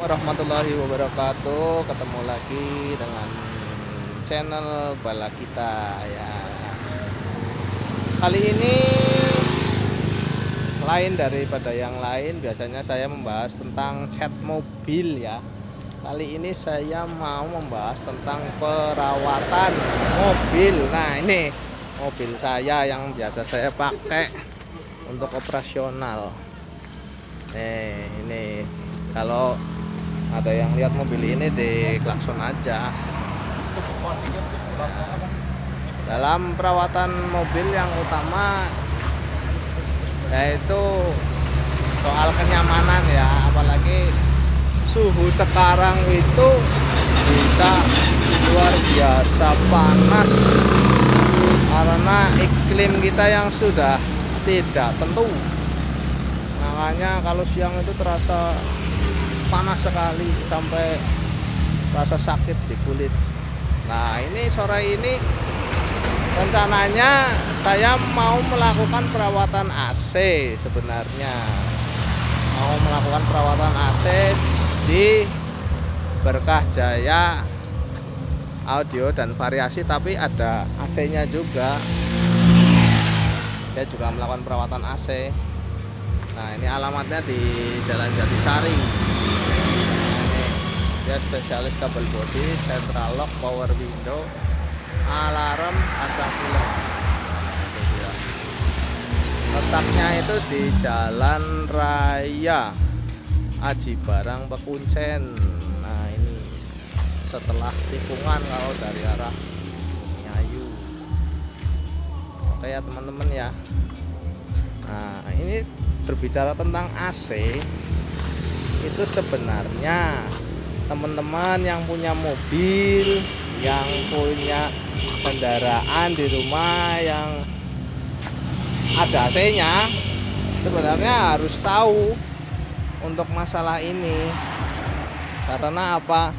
warahmatullahi wabarakatuh. Ketemu lagi dengan channel Bala kita ya. Kali ini lain daripada yang lain. Biasanya saya membahas tentang cat mobil ya. Kali ini saya mau membahas tentang perawatan mobil. Nah, ini mobil saya yang biasa saya pakai untuk operasional. Ini kalau ada yang lihat mobil ini di klakson aja. Dalam perawatan mobil yang utama yaitu soal kenyamanan ya, apalagi suhu sekarang itu bisa luar biasa panas karena iklim kita yang sudah tidak tentu. Makanya kalau siang itu terasa panas sekali sampai rasa sakit di kulit. Nah, ini sore ini rencananya saya mau melakukan perawatan AC sebenarnya. Mau melakukan perawatan AC di Berkah Jaya Audio dan Variasi, tapi ada AC-nya juga. Dia juga melakukan perawatan AC. Nah, ini alamatnya di Jalan Jatisari. Dia spesialis kabel bodi, central lock, power window, alarm, kaca film. Letaknya itu di Jalan Raya Aji Barang Pekuncen. Nah, ini setelah tikungan kalau dari arah Nyayu. Oke ya teman-teman ya. Nah, ini berbicara tentang AC, itu sebenarnya teman-teman yang punya mobil, yang punya kendaraan di rumah yang ada AC-nya, sebenarnya harus tahu untuk masalah ini. Karena apa?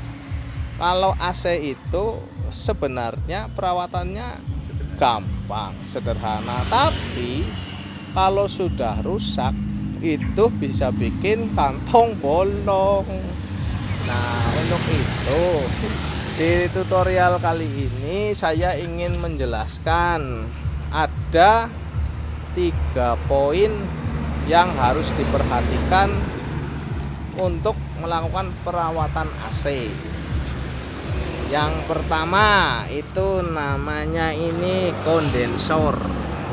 Kalau AC itu sebenarnya perawatannya gampang, sederhana, tapi kalau sudah rusak itu bisa bikin kantong bolong. Nah, untuk itu di tutorial kali ini saya ingin menjelaskan ada 3 poin yang harus diperhatikan untuk melakukan perawatan AC. Yang pertama itu namanya ini kondensor.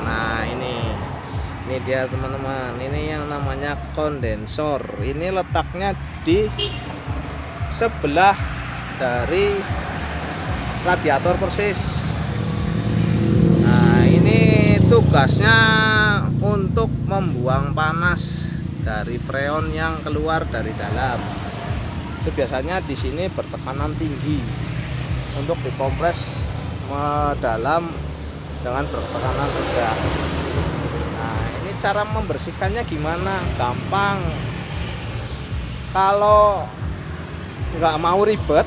Nah, ini dia teman-teman, ini yang namanya kondensor. Ini letaknya di sebelah dari radiator persis. Nah, ini tugasnya untuk membuang panas dari freon yang keluar dari dalam. Itu biasanya di sini bertekanan tinggi untuk dikompres dalam dengan bertekanan rendah. Nah, ini cara membersihkannya gimana? Gampang. Kalau nggak mau ribet,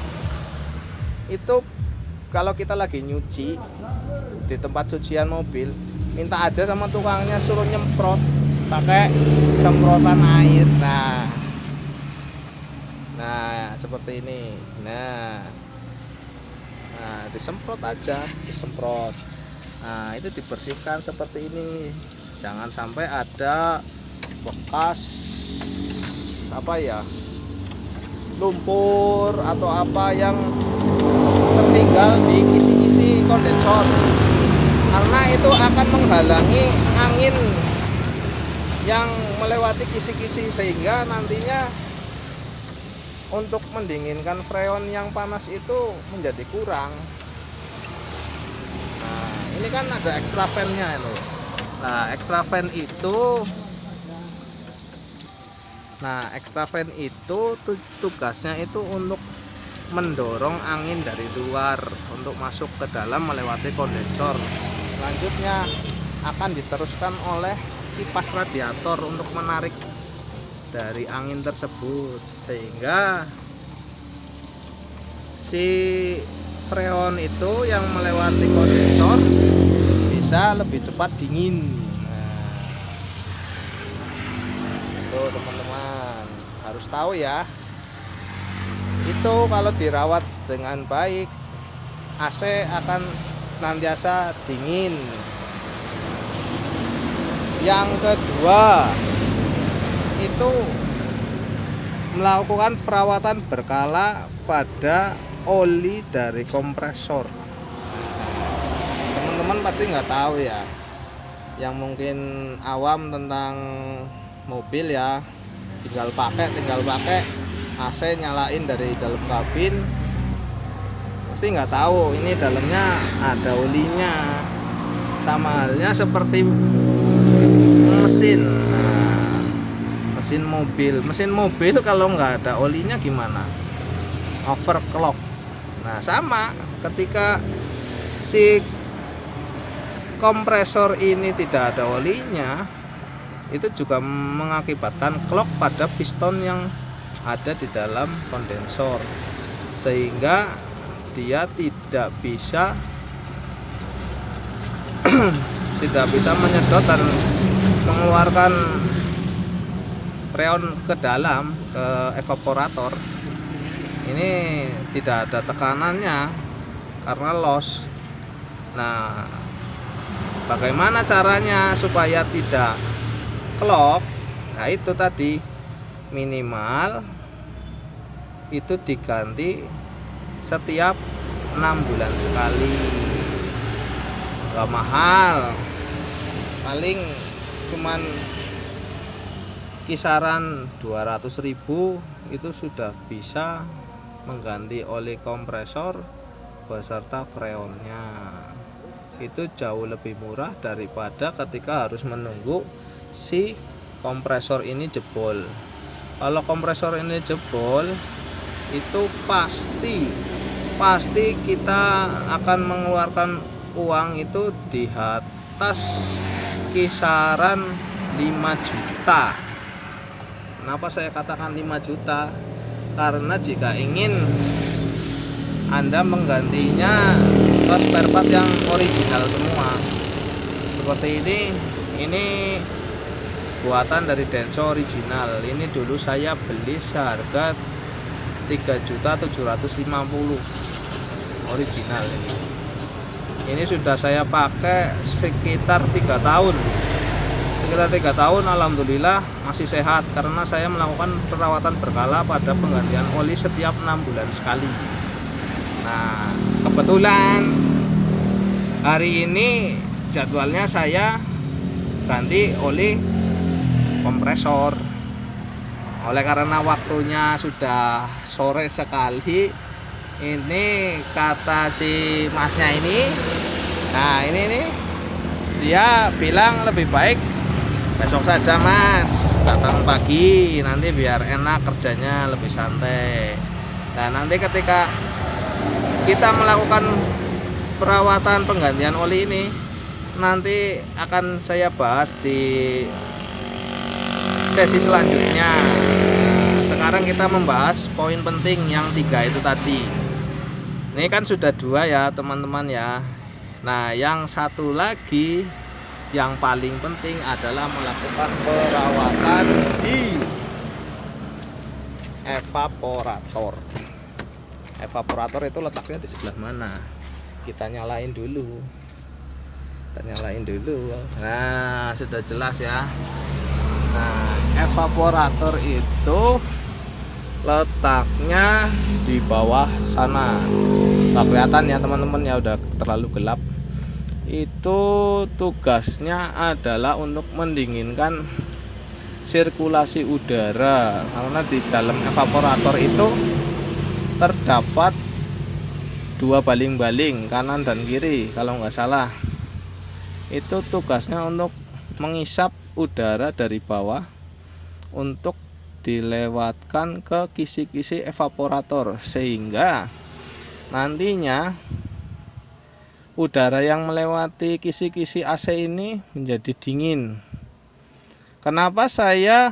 itu kalau kita lagi nyuci di tempat cucian mobil, minta aja sama tukangnya suruh nyemprot pakai semprotan air. Nah seperti ini. Nah, disemprot aja, disemprot. Nah, itu dibersihkan seperti ini. Jangan sampai ada bekas lumpur atau apa yang tertinggal di kisi-kisi kondensor, karena itu akan menghalangi angin yang melewati kisi-kisi, sehingga nantinya untuk mendinginkan freon yang panas itu menjadi kurang. Nah, ini kan ada extra fan-nya itu. Nah, extra fan itu tugasnya itu untuk mendorong angin dari luar untuk masuk ke dalam melewati kondensor. Selanjutnya akan diteruskan oleh kipas radiator untuk menarik dari angin tersebut, sehingga si freon itu yang melewati kondensor bisa lebih cepat dingin. Nah, tuh teman-teman harus tahu ya. itu kalau dirawat dengan baik, AC akan senantiasa dingin. Yang kedua, itu melakukan perawatan berkala pada oli dari kompresor. Teman-teman pasti nggak tahu ya, yang mungkin awam tentang mobil ya, tinggal pakai AC nyalain dari dalam kabin, pasti nggak tahu ini dalamnya ada olinya. Sama halnya seperti mesin. Mesin mobil kalau nggak ada olinya gimana? Overclock. Nah, sama ketika si kompresor ini tidak ada olinya, itu juga mengakibatkan clog pada piston yang ada di dalam kondensor, sehingga dia tidak bisa menyedot dan mengeluarkan freon ke dalam, ke evaporator. Ini tidak ada tekanannya karena loss. Nah, bagaimana caranya supaya tidak clog? Nah, itu tadi, minimal itu diganti setiap 6 bulan sekali. Gak mahal, paling cuman kisaran 200.000 itu sudah bisa mengganti oli kompresor beserta freonnya. Itu jauh lebih murah daripada ketika harus menunggu si kompresor ini jebol. Kalau kompresor ini jebol, itu pasti kita akan mengeluarkan uang itu di atas kisaran 5 juta. Kenapa saya katakan 5 juta? Karena jika ingin Anda menggantinya ke spare part yang original semua, seperti ini buatan dari Denso original. Ini dulu saya beli seharga 3.750.000 original ini. Ini sudah saya pakai sekitar 3 tahun. Alhamdulillah masih sehat karena saya melakukan perawatan berkala pada penggantian oli setiap 6 bulan sekali. Nah, kebetulan hari ini jadwalnya saya ganti oli kompresor. Oleh karena waktunya sudah sore sekali, ini kata si masnya ini, nah ini nih, dia bilang lebih baik besok saja mas, datang pagi, nanti biar enak kerjanya, lebih santai. Nah, nanti ketika kita melakukan perawatan penggantian oli ini, nanti akan saya bahas di sesi selanjutnya. Sekarang kita membahas poin penting yang 3 itu tadi. Ini kan sudah 2 ya teman-teman ya. Nah, yang satu lagi yang paling penting adalah melakukan perawatan di evaporator. Evaporator itu letaknya di sebelah mana? Kita nyalain dulu. Nah, sudah jelas ya. Nah, evaporator itu letaknya di bawah sana. Nggak kelihatan ya teman-teman ya, udah terlalu gelap. Itu tugasnya adalah untuk mendinginkan sirkulasi udara, karena di dalam evaporator itu terdapat 2 baling-baling kanan dan kiri kalau nggak salah. Itu tugasnya untuk mengisap udara dari bawah untuk dilewatkan ke kisi-kisi evaporator, sehingga nantinya udara yang melewati kisi-kisi AC ini menjadi dingin. Kenapa saya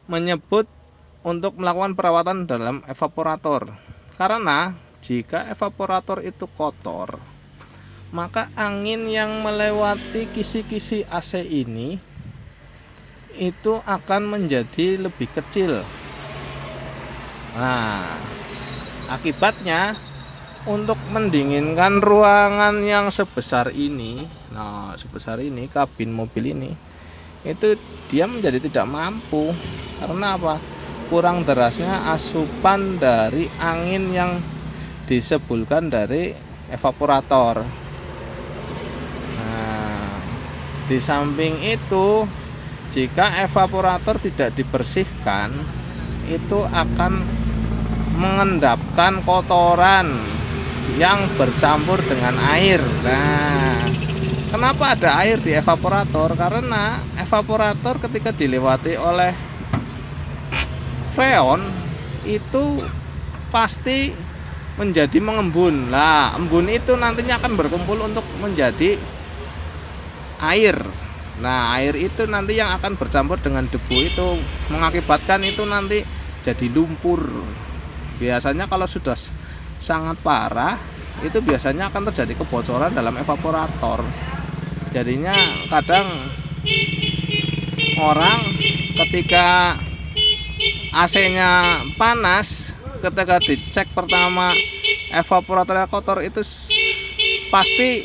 menyebut untuk melakukan perawatan dalam evaporator? Karena jika evaporator itu kotor, maka angin yang melewati kisi-kisi AC ini itu akan menjadi lebih kecil. Nah, akibatnya untuk mendinginkan ruangan yang sebesar ini, sebesar ini kabin mobil ini, itu dia menjadi tidak mampu. Karena apa? Kurang derasnya asupan dari angin yang disebulkan dari evaporator. Nah, di samping itu, jika evaporator tidak dibersihkan, itu akan mengendapkan kotoran yang bercampur dengan air. Nah, kenapa ada air di evaporator? Karena evaporator ketika dilewati oleh freon itu pasti menjadi mengembun. Lah, embun itu nantinya akan berkumpul untuk menjadi air. Nah, air itu nanti yang akan bercampur dengan debu itu mengakibatkan itu nanti jadi lumpur. Biasanya kalau sudah sangat parah, itu biasanya akan terjadi kebocoran dalam evaporator. Jadinya kadang orang ketika AC-nya panas, ketika dicek pertama evaporatornya kotor, itu pasti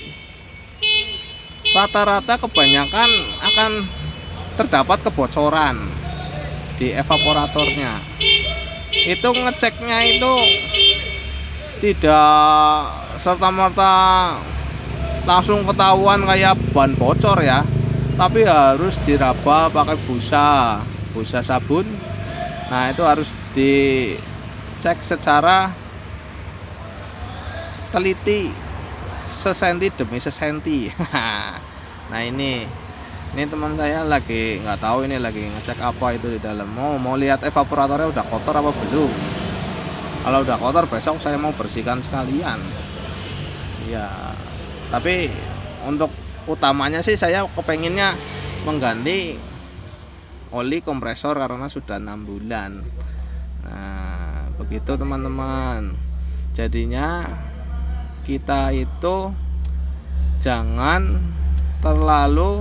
rata-rata kebanyakan akan terdapat kebocoran di evaporatornya. Itu ngeceknya itu tidak serta-merta langsung ketahuan kayak ban bocor ya, tapi harus diraba pakai busa sabun. Nah, itu harus dicek secara teliti, sesenti demi sesenti. Nah, ini teman saya lagi nggak tahu ini lagi ngecek apa itu di dalam. Mau lihat evaporatornya udah kotor apa belum. Kalau udah kotor, besok saya mau bersihkan sekalian. Ya, tapi untuk utamanya sih saya kepenginnya mengganti oli kompresor karena sudah 6 bulan. Nah, begitu teman-teman. Jadinya kita itu jangan terlalu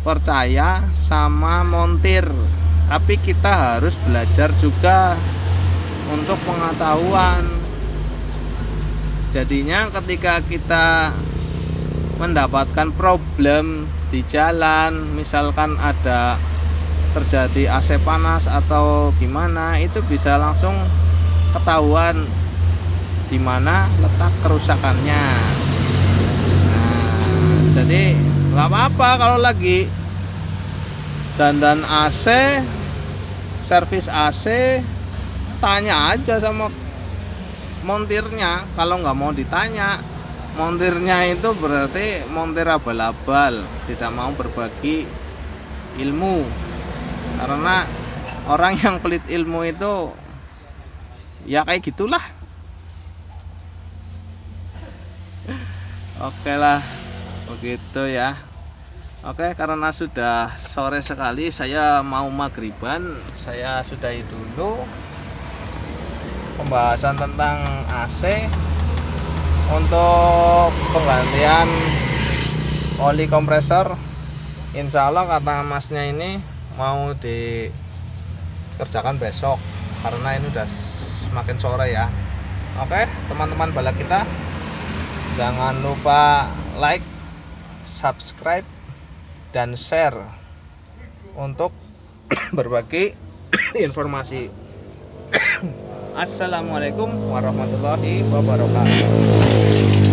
percaya sama montir, tapi kita harus belajar juga untuk pengetahuan. Jadinya ketika kita mendapatkan problem di jalan, misalkan ada terjadi AC panas atau gimana, itu bisa langsung ketahuan di mana letak kerusakannya. Nah, jadi nggak apa-apa kalau lagi dandan AC, servis AC, tanya aja sama montirnya. Kalau nggak mau ditanya, montirnya itu berarti montir abal-abal, tidak mau berbagi ilmu. Karena orang yang pelit ilmu itu ya kayak gitulah. Oke lah, begitu ya. Oke, karena sudah sore sekali, saya mau maghriban, saya sudahi dulu pembahasan tentang AC. Untuk penggantian oli kompresor, insya Allah kata masnya ini mau dikerjakan besok karena ini udah semakin sore ya. Oke, teman-teman balak kita, jangan lupa like, subscribe, dan share untuk berbagi informasi. Assalamualaikum warahmatullahi wabarakatuh.